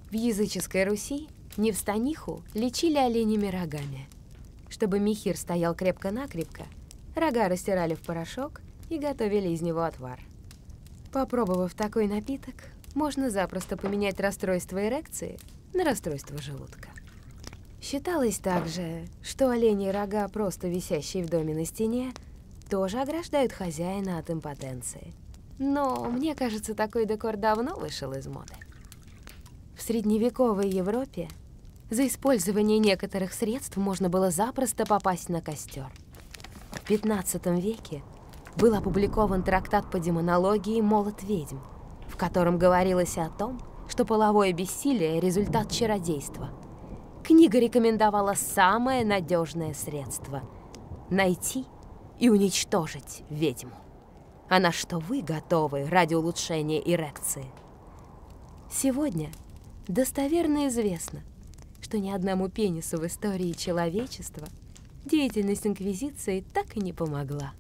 В языческой Руси невстаниху лечили оленями рогами. Чтобы михир стоял крепко-накрепко, рога растирали в порошок и готовили из него отвар. Попробовав такой напиток, можно запросто поменять расстройство эрекции на расстройство желудка. Считалось также, что оленьи рога, просто висящие в доме на стене, тоже ограждают хозяина от импотенции. Но мне кажется, такой декор давно вышел из моды. В средневековой Европе за использование некоторых средств можно было запросто попасть на костер. В 15 веке был опубликован трактат по демонологии «Молот ведьм», в котором говорилось о том, что половое бессилие – результат чародейства. Книга рекомендовала самое надежное средство – найти и уничтожить ведьму. А на что вы готовы ради улучшения эрекции? Сегодня достоверно известно, что ни одному пенису в истории человечества деятельность Инквизиции так и не помогла.